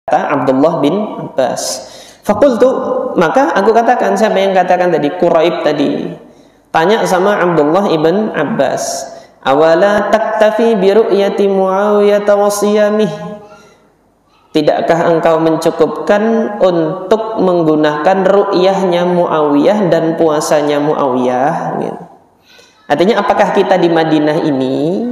Abdullah bin Abbas. Faqultu, maka aku katakan, siapa yang katakan tadi? Quraib tadi. Tanya sama Abdullah ibn Abbas, awala taktafi bi ru'yati Muawiyah wa siyamih? Tidakkah engkau mencukupkan untuk menggunakan ru'yahnya Muawiyah dan puasanya Muawiyah? Gitu. Artinya apakah kita di Madinah ini,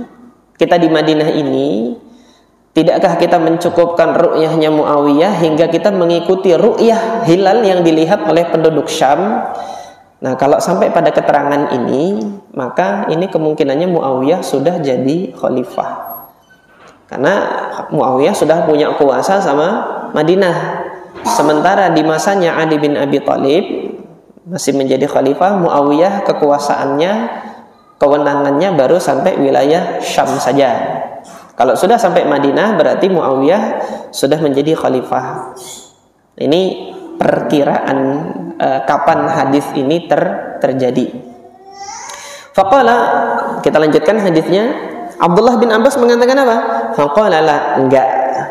tidakkah kita mencukupkan ru'yahnya Muawiyah hingga kita mengikuti ru'yah hilal yang dilihat oleh penduduk Syam? Nah, kalau sampai pada keterangan ini, maka ini kemungkinannya Muawiyah sudah jadi khalifah. Karena Muawiyah sudah punya kuasa sama Madinah. Sementara di masanya Ali bin Abi Thalib masih menjadi khalifah, Muawiyah kekuasaannya, kewenangannya baru sampai wilayah Syam saja. Kalau sudah sampai Madinah berarti Muawiyah sudah menjadi khalifah. Ini perkiraan kapan hadis ini terjadi. Faqala, kita lanjutkan hadisnya. Abdullah bin Abbas mengatakan apa? Faqala la,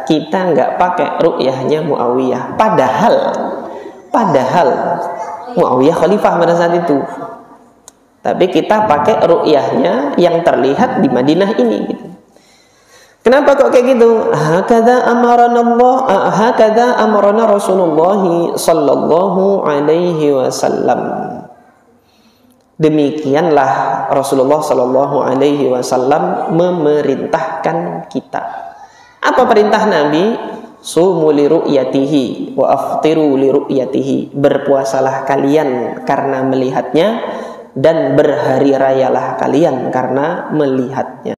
kita enggak pakai ru'yahnya Muawiyah. Padahal Muawiyah khalifah pada saat itu. Tapi kita pakai ru'yahnya yang terlihat di Madinah ini gitu. Kenapa kok kayak gitu? Hakadha amarana Rasulullah sallallahu alaihi wasallam. Demikianlah Rasulullah sallallahu alaihi wasallam memerintahkan kita. Apa perintah Nabi? Sumu li ru'yatihi wa aftiru li ru'yatihi. Berpuasalah kalian karena melihatnya dan berhari rayalah kalian karena melihatnya.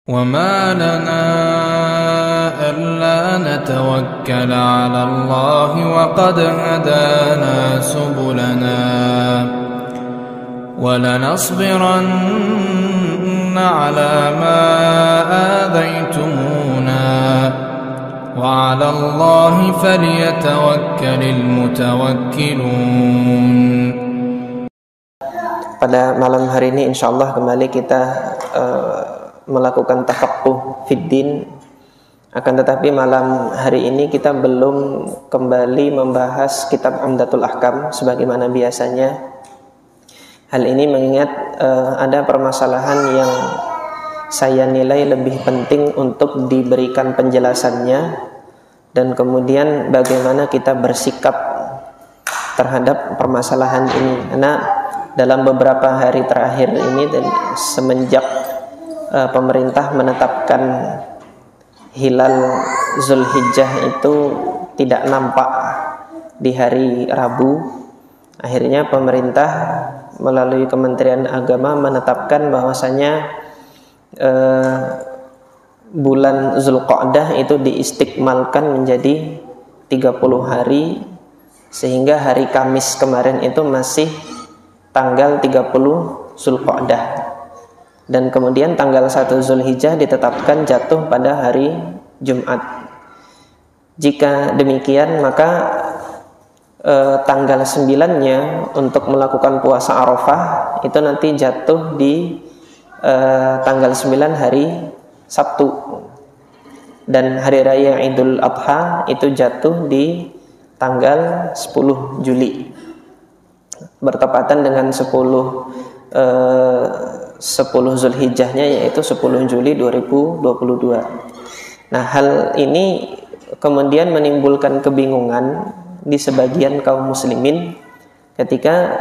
وَمَا لَنَا أَلَّا نَتَوَكَّلَ عَلَى اللَّهِ وَقَدْ هَدَانَا سُبُلَنَا وَلَنَصْبِرَنَّ عَلَى مَا آذَيْتُمُونَا وَعَلَى اللَّهِ فَلْيَتَوَكَّلِ الْمُتَوَكِّلُونَ. Pada malam hari ini insyaallah kembali kita melakukan tafaqquh fiddin. Akan tetapi malam hari ini kita belum kembali membahas kitab Umdatul Ahkam sebagaimana biasanya. Hal ini mengingat ada permasalahan yang saya nilai lebih penting untuk diberikan penjelasannya, dan kemudian bagaimana kita bersikap terhadap permasalahan ini. Karena dalam beberapa hari terakhir ini dan semenjak pemerintah menetapkan hilal Zulhijjah itu tidak nampak di hari Rabu, akhirnya pemerintah melalui Kementerian Agama menetapkan bahwasanya bulan Zulqa'dah itu diistikmalkan menjadi 30 hari, sehingga hari Kamis kemarin itu masih tanggal 30 Zulqa'dah. Dan kemudian tanggal 1 Zulhijjah ditetapkan jatuh pada hari Jumat. Jika demikian, maka tanggal 9-nya untuk melakukan puasa Arafah itu nanti jatuh di tanggal 9 hari Sabtu. Dan hari raya Idul Adha itu jatuh di tanggal 10 Juli. Bertepatan dengan 10 Zulhijjahnya, yaitu 10 Juli 2022. Nah, hal ini kemudian menimbulkan kebingungan di sebagian kaum muslimin ketika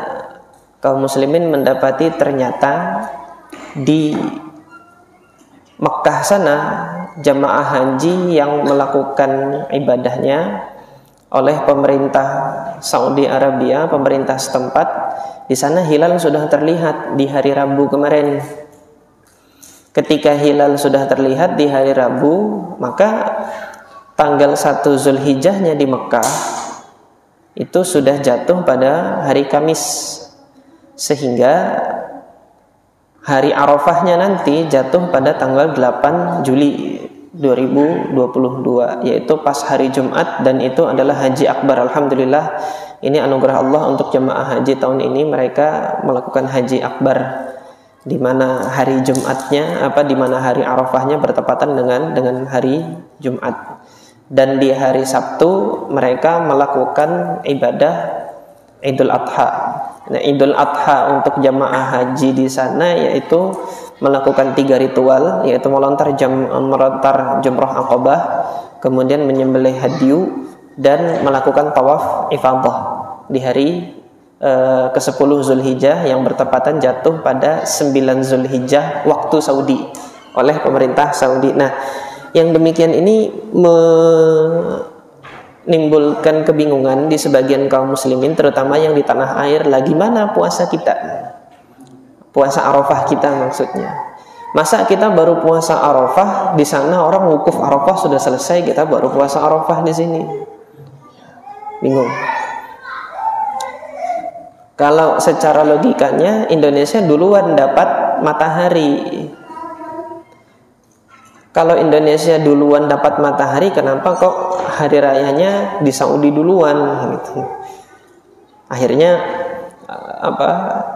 kaum muslimin mendapati ternyata di Mekkah sana jamaah haji yang melakukan ibadahnya oleh pemerintah Saudi Arabia, pemerintah setempat, di sana hilal sudah terlihat di hari Rabu kemarin. Ketika hilal sudah terlihat di hari Rabu, maka tanggal 1 Zulhijjahnya di Mekah itu sudah jatuh pada hari Kamis, sehingga hari Arafahnya nanti jatuh pada tanggal 8 Juli 2022, yaitu pas hari Jumat, dan itu adalah haji akbar. Alhamdulillah, ini anugerah Allah untuk jemaah haji tahun ini, mereka melakukan haji akbar di mana hari Jumatnya di mana hari Arafahnya bertepatan dengan hari Jumat. dan di hari Sabtu mereka melakukan ibadah Idul Adha. Nah, Idul Adha untuk jamaah haji di sana yaitu melakukan 3 ritual, yaitu melontar jumrah Aqabah, kemudian menyembelih hadyu, dan melakukan tawaf ifadah di hari ke-10 Zulhijjah yang bertepatan jatuh pada 9 Zulhijjah waktu Saudi oleh pemerintah Saudi. Nah, yang demikian ini menimbulkan kebingungan di sebagian kaum muslimin, terutama yang di tanah air. Lagi mana puasa kita? Puasa Arafah kita maksudnya. Masa kita baru puasa Arafah, di sana orang wukuf Arafah sudah selesai, kita baru puasa Arafah di sini. Bingung. Kalau secara logikanya Indonesia duluan dapat matahari. Kalau Indonesia duluan dapat matahari, kenapa kok hari rayanya di Saudi duluan gitu. Akhirnya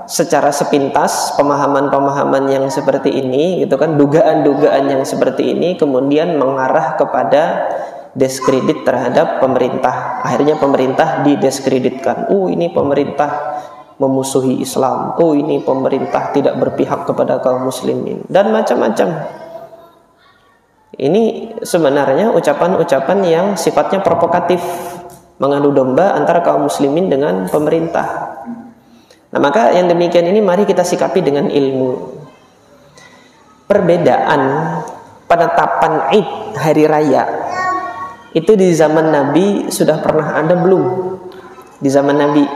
secara sepintas pemahaman-pemahaman yang seperti ini gitu kan, dugaan-dugaan yang seperti ini kemudian mengarah kepada diskredit terhadap pemerintah. Akhirnya pemerintah didiskreditkan. Ini pemerintah memusuhi Islam. Ini pemerintah tidak berpihak kepada kaum muslimin dan macam-macam. Ini sebenarnya ucapan-ucapan yang sifatnya provokatif, mengadu domba antara kaum muslimin dengan pemerintah. Nah, maka yang demikian ini mari kita sikapi dengan ilmu. Perbedaan penetapan Id hari raya itu di zaman Nabi sudah pernah ada belum? Di zaman Nabi.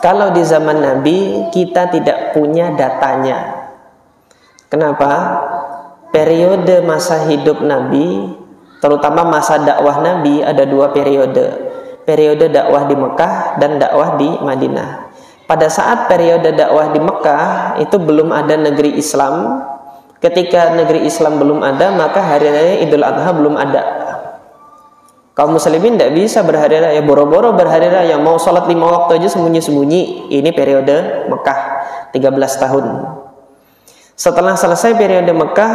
Kalau di zaman Nabi kita tidak punya datanya. Kenapa? Periode masa hidup Nabi, terutama masa dakwah Nabi, ada 2 periode. Periode dakwah di Mekah dan dakwah di Madinah. Pada saat periode dakwah di Mekah itu belum ada negeri Islam. Ketika negeri Islam belum ada, maka hari raya Idul Adha belum ada. Kaum muslimin tidak bisa berhari raya, boro-boro berhari raya, mau sholat 5 waktu aja sembunyi-sembunyi. Ini periode Mekah 13 tahun. Setelah selesai periode Mekah,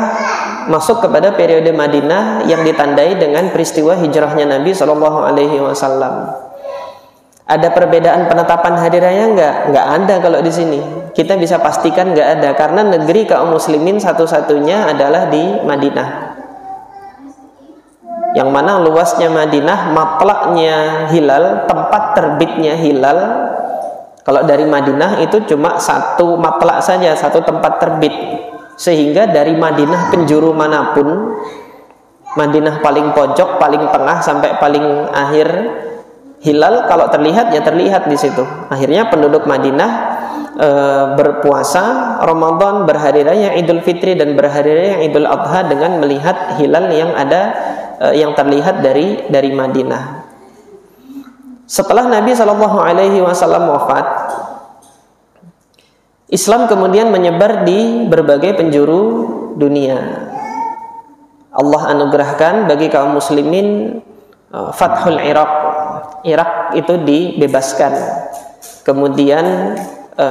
masuk kepada periode Madinah yang ditandai dengan peristiwa hijrahnya Nabi SAW. Ada perbedaan penetapan hari raya nggak ada kalau di sini. Kita bisa pastikan nggak ada, karena negeri kaum muslimin satu-satunya adalah di Madinah. Yang mana luasnya Madinah, matlaknya hilal, tempat terbitnya hilal. Kalau dari Madinah itu cuma satu matlak saja, satu tempat terbit. Sehingga dari Madinah penjuru manapun, Madinah paling pojok, paling tengah sampai paling akhir, hilal kalau terlihat ya terlihat di situ. Akhirnya penduduk Madinah berpuasa Ramadan, berhari raya Idul Fitri dan berhari raya Idul Adha dengan melihat hilal yang ada yang terlihat dari Madinah. Setelah Nabi SAW wafat, Islam kemudian menyebar di berbagai penjuru dunia. Allah anugerahkan bagi kaum muslimin Fathul Iraq. Irak itu dibebaskan. Kemudian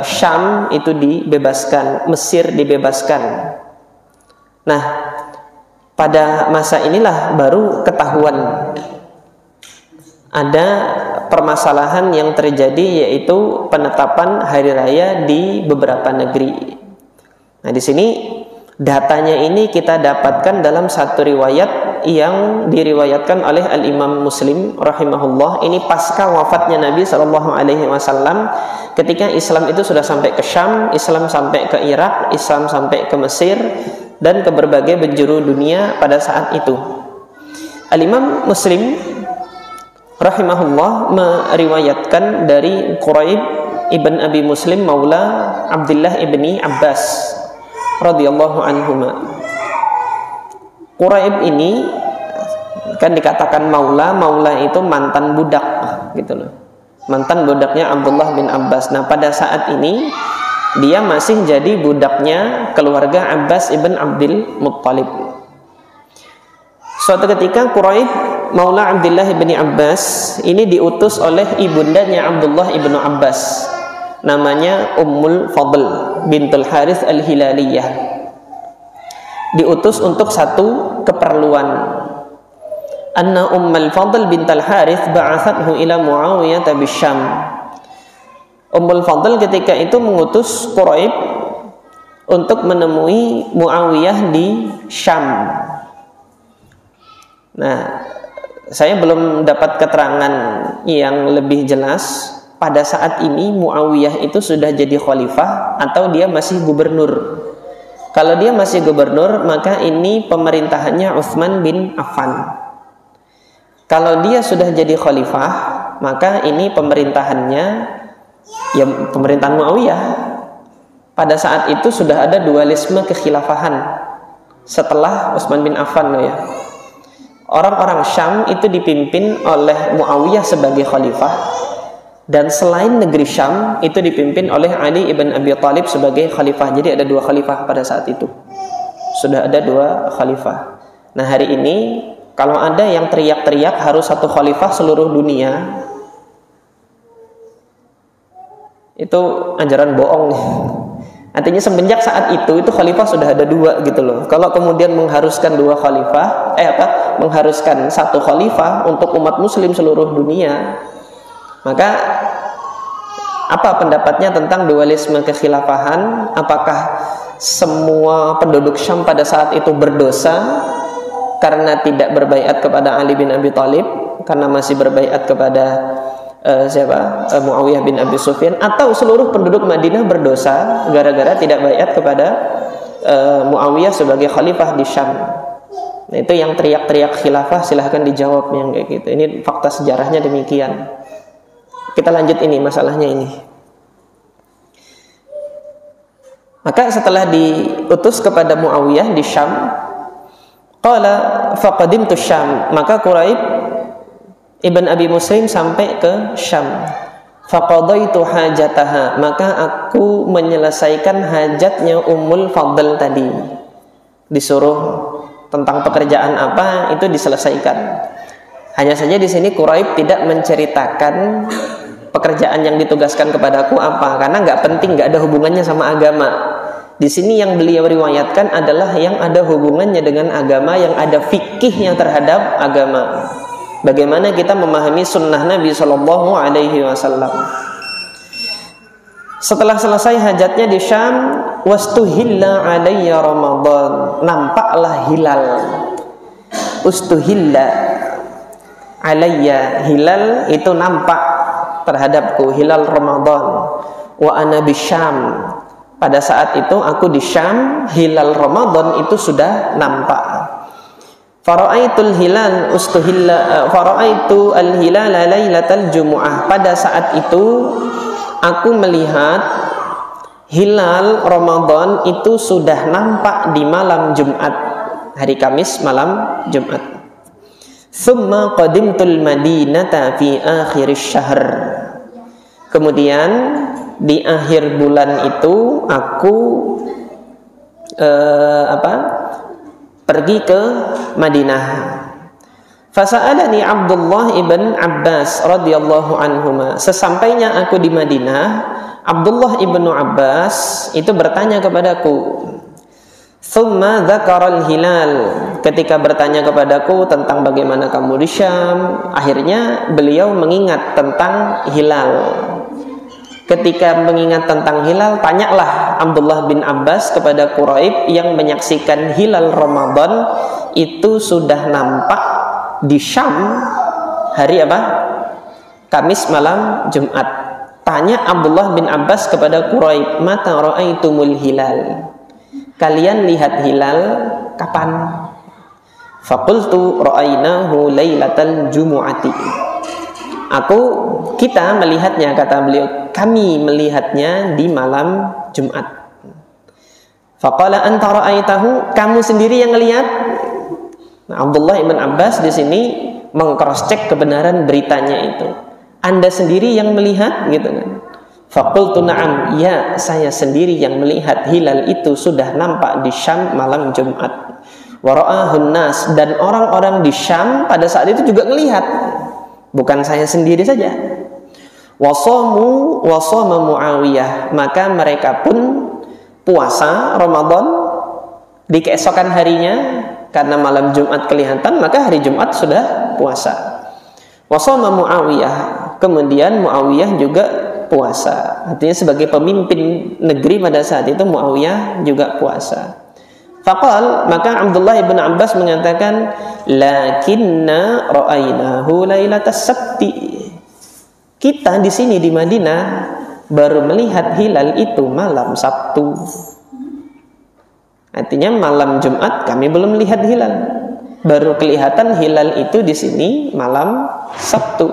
Syam itu dibebaskan, Mesir dibebaskan. Nah, pada masa inilah baru ketahuan ada permasalahan yang terjadi, yaitu penetapan hari raya di beberapa negeri. Nah, di sini datanya ini kita dapatkan dalam satu riwayat yang diriwayatkan oleh Al-Imam Muslim rahimahullah. Ini pasca wafatnya Nabi SAW, ketika Islam itu sudah sampai ke Syam, Islam sampai ke Irak, Islam sampai ke Mesir dan ke berbagai penjuru dunia pada saat itu. Al-Imam Muslim rahimahullah meriwayatkan dari Quraib ibn Abi Muslim maula Abdullah ibni Abbas radhiyallahu anhuma. Quraib ini kan dikatakan maula itu mantan budak gitu loh. Mantan budaknya Abdullah bin Abbas. Nah, pada saat ini dia masih jadi budaknya keluarga Abbas ibn Abdul Muttalib. Suatu ketika Quraib maula Abdullah bin Abbas ini diutus oleh ibundanya Abdullah ibn Abbas, namanya Ummul Fadl bintul Harith al-Hilaliyah. Diutus untuk satu keperluan. anna Ummul Fadl bintal Harith ba'athathu ila Muawiyah bisyam. Ummul Fadl ketika itu mengutus Quraib untuk menemui Muawiyah di Syam. Nah, saya belum dapat keterangan yang lebih jelas pada saat ini Muawiyah itu sudah jadi khalifah atau dia masih gubernur. Kalau dia masih gubernur, maka ini pemerintahannya Utsman bin Affan. Kalau dia sudah jadi khalifah, maka ini pemerintahannya ya pemerintahan Muawiyah. Pada saat itu sudah ada dualisme kekhilafahan setelah Utsman bin Affan loh ya. Orang-orang Syam itu dipimpin oleh Muawiyah sebagai khalifah. Dan selain negeri Syam itu dipimpin oleh Ali ibn Abi Thalib sebagai khalifah. Jadi ada 2 khalifah pada saat itu. Sudah ada 2 khalifah. Nah hari ini kalau ada yang teriak-teriak harus 1 khalifah seluruh dunia, itu ajaran bohong. Artinya semenjak saat itu khalifah sudah ada 2 gitu loh. Kalau kemudian mengharuskan 2 khalifah, mengharuskan 1 khalifah untuk umat muslim seluruh dunia, maka apa pendapatnya tentang dualisme kekhilafahan? Apakah semua penduduk Syam pada saat itu berdosa karena tidak berbaiat kepada Ali bin Abi Thalib, karena masih berbaiat kepada Muawiyah bin Abi Sufyan, atau seluruh penduduk Madinah berdosa gara-gara tidak baiat kepada Muawiyah sebagai khalifah di Syam? Nah, itu yang teriak-teriak khilafah silahkan dijawab yang kayak gitu. Ini fakta sejarahnya demikian. Kita lanjut ini masalahnya ini. Maka setelah diutus kepada Muawiyah di Syam, qala faqadimtu Syam, maka Quraib Ibn Abi Muslim sampai ke Syam. Faqadaitu hajataha, maka aku menyelesaikan hajatnya Ummul Fadl tadi. Disuruh tentang pekerjaan apa itu diselesaikan. Hanya saja di sini Quraib tidak menceritakan pekerjaan yang ditugaskan kepadaku apa, karena nggak penting, nggak ada hubungannya sama agama. Di sini yang beliau riwayatkan adalah yang ada hubungannya dengan agama, yang ada fikihnya terhadap agama. Bagaimana kita memahami sunnah Nabi Shallallahu Alaihi Wasallam. Setelah selesai hajatnya di Syam, wastuhilla alayya Ramadan, nampaklah hilal. Ustuhilla alayya, hilal itu nampak terhadapku, hilal Ramadan. Wa ana bisyam, pada saat itu aku di Syam, hilal Ramadan itu sudah nampak. Fara'aitul hilal ustuhilla, fara'aitu al-hilala lailatal jumu'ah, pada saat itu aku melihat hilal Ramadan itu sudah nampak di malam Jumat, hari Kamis malam Jumat. Thumma qadimtul Madinata fi akhir syahr, kemudian di akhir bulan itu aku pergi ke Madinah. Fasa'alani Abdullah ibn Abbas radhiyallahu anhuma, sesampainya aku di Madinah, Abdullah ibnu Abbas itu bertanya kepadaku. Thumma dzakaral hilal, ketika bertanya kepadaku tentang bagaimana kamu di Syam, akhirnya beliau mengingat tentang hilal. Ketika mengingat tentang hilal, tanyalah Abdullah bin Abbas kepada Quraib yang menyaksikan hilal Ramadan itu sudah nampak di Syam hari apa? Kamis malam Jumat. Tanya Abdullah bin Abbas kepada Quraib, mata ra'aitumul hilal, kalian lihat hilal kapan? Faqultu ra'ainahu lailatal jumu'ati, kita melihatnya, kata beliau, kami melihatnya di malam Jumat. Faqala anta ra'aitahu, kamu sendiri yang melihat? Nah, Abdullah ibn Abbas di sini meng-cross check kebenaran beritanya itu. Anda sendiri yang melihat, gitu kan? Faqultu na'am, ya saya sendiri yang melihat hilal itu sudah nampak di Syam malam Jumat. Wa ra'ahun nas, dan orang-orang di Syam pada saat itu juga melihat. Bukan saya sendiri saja. Wasama Muawiyah, maka mereka pun puasa Ramadan di keesokan harinya, karena malam Jumat kelihatan, maka hari Jumat sudah puasa. Wa shoma Muawiyah, kemudian Muawiyah juga puasa. Artinya sebagai pemimpin negeri pada saat itu Muawiyah juga puasa. Faqal, maka Abdullah ibn Abbas mengatakan, lakinna ra'ainahu lailatas sabti. Kita di sini di Madinah baru melihat hilal itu malam Sabtu. Artinya malam Jumat kami belum melihat hilal. Baru kelihatan hilal itu di sini malam Sabtu.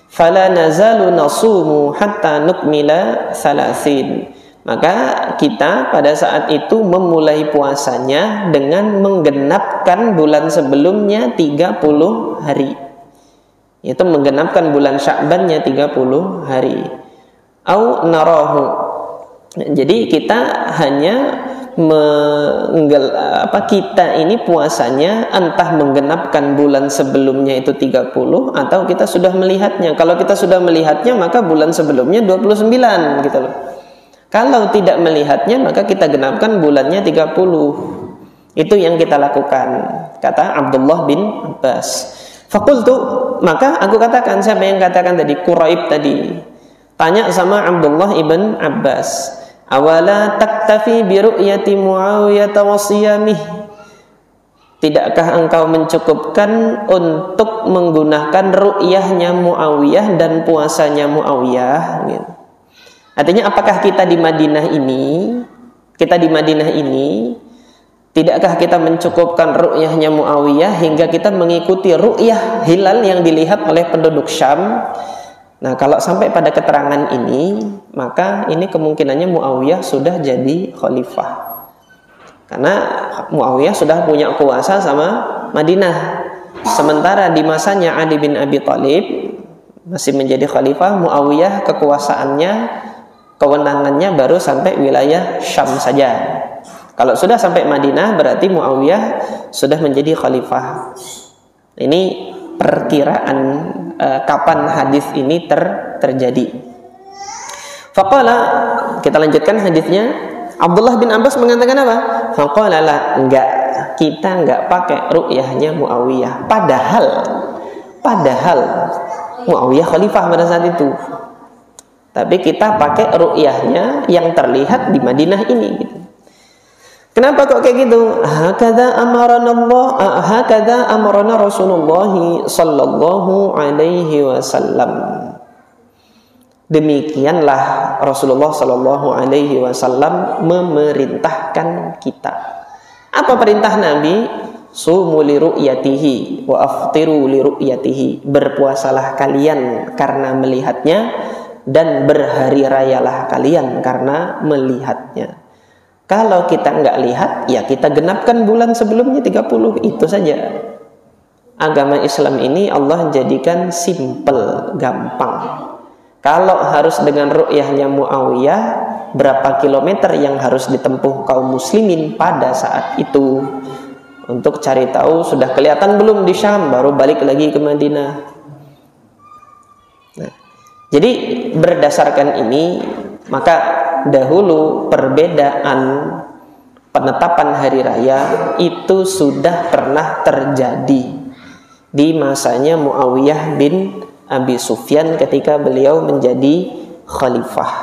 Fala nazalu nasumu hatta nukmila salasin. Maka kita pada saat itu memulai puasanya dengan menggenapkan bulan sebelumnya 30 hari. Itu menggenapkan bulan Sya'bannya 30 hari. Au narahu. Jadi kita hanya kita ini puasanya entah menggenapkan bulan sebelumnya itu 30 atau kita sudah melihatnya. Kalau kita sudah melihatnya maka bulan sebelumnya 29 gitu loh. Kalau tidak melihatnya maka kita genapkan bulannya 30. Itu yang kita lakukan, kata Abdullah bin Abbas. Faqultu, maka aku katakan, siapa yang katakan tadi? Quraib tadi. Tanya sama Abdullah ibn Abbas, awala taktafi bi ru'yati Muawiyah wa siyamih? Tidakkah engkau mencukupkan untuk menggunakan ru'yahnya Muawiyah dan puasanya Muawiyah? Gitu. Artinya apakah kita di Madinah ini, tidakkah kita mencukupkan ru'yahnya Muawiyah hingga kita mengikuti ru'yah hilal yang dilihat oleh penduduk Syam? Nah, kalau sampai pada keterangan ini, maka ini kemungkinannya Muawiyah sudah jadi khalifah. Karena Muawiyah sudah punya kuasa sama Madinah. Sementara di masanya Ali bin Abi Thalib masih menjadi khalifah, Muawiyah kekuasaannya, kewenangannya baru sampai wilayah Syam saja. Kalau sudah sampai Madinah berarti Muawiyah sudah menjadi khalifah. Ini perkiraan kapan hadis ini terjadi. Faqala, kita lanjutkan hadisnya. Abdullah bin Abbas mengatakan apa? Faqala la, kita enggak pakai ru'yahnya Muawiyah. Padahal Muawiyah khalifah pada saat itu. Tapi kita pakai ru'yahnya yang terlihat di Madinah ini gitu. Kenapa kok kayak gitu? Hakadha amarana Rasulullah sallallahu alaihi wasallam. Demikianlah Rasulullah sallallahu alaihi wasallam memerintahkan kita. Apa perintah Nabi? Sumu li ru'yatihi wa aftiru li ru'yatihi. Berpuasalah kalian karena melihatnya dan berhari rayalah kalian karena melihatnya. Kalau kita nggak lihat, ya kita genapkan bulan sebelumnya 30, itu saja. Agama Islam ini Allah jadikan simple, gampang. Kalau harus dengan ru'yahnya Muawiyah, berapa kilometer yang harus ditempuh kaum muslimin pada saat itu? Untuk cari tahu sudah kelihatan belum di Syam, baru balik lagi ke Madinah. Nah, jadi berdasarkan ini, maka dahulu perbedaan penetapan hari raya itu sudah pernah terjadi di masanya Muawiyah bin Abi Sufyan ketika beliau menjadi khalifah.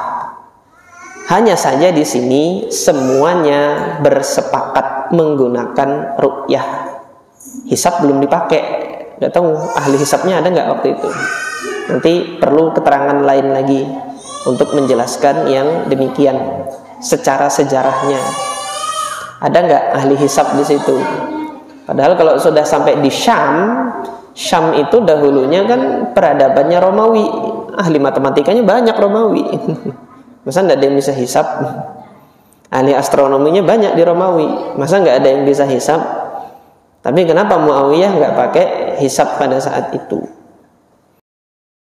Hanya saja di sini semuanya bersepakat menggunakan ru'yah. Hisab belum dipakai. Nggak tahu ahli hisabnya ada nggak waktu itu. Nanti perlu keterangan lain lagi untuk menjelaskan yang demikian secara sejarahnya. Ada nggak ahli hisab di situ? Padahal kalau sudah sampai di Syam itu dahulunya kan peradabannya Romawi. Ahli matematikanya banyak Romawi. Masa nggak ada yang bisa hisab? Ahli astronominya banyak di Romawi. Masa nggak ada yang bisa hisab? Tapi kenapa Muawiyah nggak pakai hisab pada saat itu?